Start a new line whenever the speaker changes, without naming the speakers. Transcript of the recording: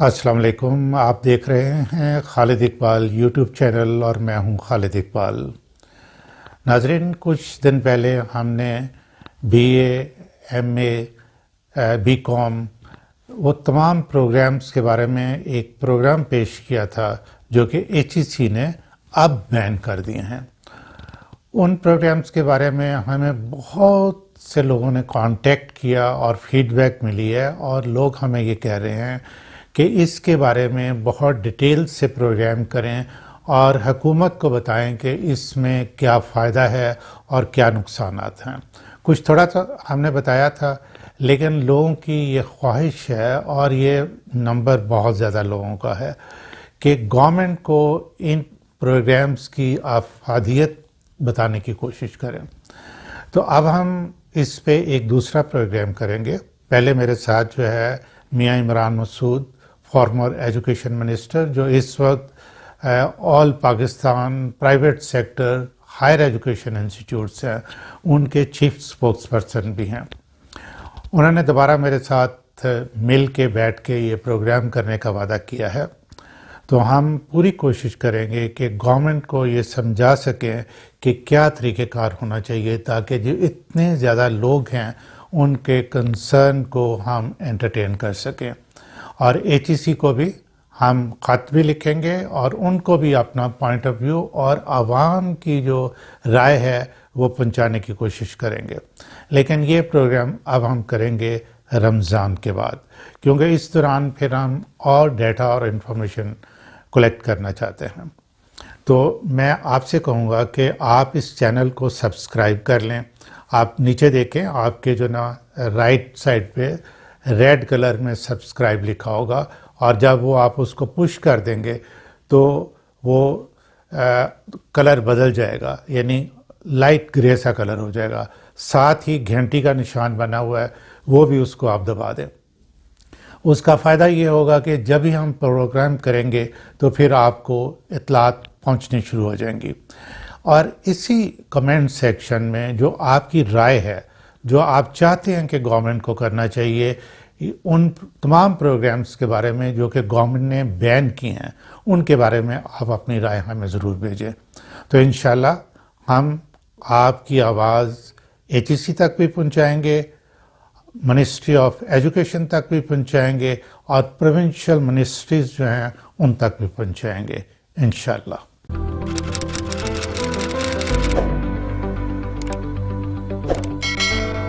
السلام علیکم، آپ دیکھ رہے ہیں خالد اقبال یوٹیوب چینل اور میں ہوں خالد اقبال۔ ناظرین، کچھ دن پہلے ہم نے B A, M A, B com وہ تمام پروگرامز کے بارے میں ایک پروگرام پیش کیا تھا جو کہ ایچ ای سی نے اب بین کر دیے ہیں۔ ان پروگرامز کے بارے میں ہمیں بہت سے لوگوں نے کانٹیکٹ کیا اور فیڈ بیک ملی ہے، اور لوگ ہمیں یہ کہہ رہے ہیں کہ اس کے بارے میں بہت ڈیٹیل سے پروگرام کریں اور حکومت کو بتائیں کہ اس میں کیا فائدہ ہے اور کیا نقصانات ہیں۔ کچھ تھوڑا سا ہم نے بتایا تھا، لیکن لوگوں کی یہ خواہش ہے اور یہ نمبر بہت زیادہ لوگوں کا ہے کہ گورنمنٹ کو ان پروگرامز کی افادیت بتانے کی کوشش کریں۔ تو اب ہم اس پہ ایک دوسرا پروگرام کریں گے۔ پہلے میرے ساتھ جو ہے Mian Imran Masood, former education minister, جو اس وقت all Pakistan private sector higher education institutes ہیں، ان کے چیف اسپوکس پرسن بھی ہیں۔ انہوں نے دوبارہ میرے ساتھ مل کے بیٹھ کے یہ پروگرام کرنے کا وعدہ کیا ہے۔ تو ہم پوری کوشش کریں گے کہ گورنمنٹ کو یہ سمجھا سکیں کہ کیا طریقہ کار ہونا چاہیے تاکہ جو اتنے زیادہ لوگ ہیں ان کے کنسرن کو ہم انٹرٹین کر سکیں، اور ایچ ای سی کو بھی ہم خط بھی لکھیں گے اور ان کو بھی اپنا پوائنٹ آف ویو اور عوام کی جو رائے ہے وہ پہنچانے کی کوشش کریں گے۔ لیکن یہ پروگرام اب ہم کریں گے رمضان کے بعد، کیونکہ اس دوران پھر ہم اور ڈیٹا اور انفارمیشن کلیکٹ کرنا چاہتے ہیں۔ تو میں آپ سے کہوں گا کہ آپ اس چینل کو سبسکرائب کر لیں۔ آپ نیچے دیکھیں، آپ کے جو نا رائٹ سائڈ پہ ریڈ کلر میں سبسکرائب لکھا ہوگا، اور جب وہ آپ اس کو پش کر دیں گے تو وہ کلر بدل جائے گا، یعنی لائٹ گرے سا کلر ہو جائے گا۔ ساتھ ہی گھنٹی کا نشان بنا ہوا ہے، وہ بھی اس کو آپ دبا دیں۔ اس کا فائدہ یہ ہوگا کہ جب ہی ہم پروگرام کریں گے تو پھر آپ کو اطلاعات پہنچنی شروع ہو جائیں گی۔ اور اسی کمنٹ سیکشن میں جو آپ کی رائے ہے، جو آپ چاہتے ہیں کہ گورنمنٹ کو کرنا چاہیے، ان تمام پروگرامز کے بارے میں جو کہ گورنمنٹ نے بین کی ہیں، ان کے بارے میں آپ اپنی رائے ہمیں ضرور بھیجیں۔ تو انشاءاللہ ہم آپ کی آواز ایچ ای سی تک بھی پہنچائیں گے، منسٹری آف ایجوکیشن تک بھی پہنچائیں گے، اور پروونشل منسٹریز جو ہیں ان تک بھی پہنچائیں گے انشاءاللہ۔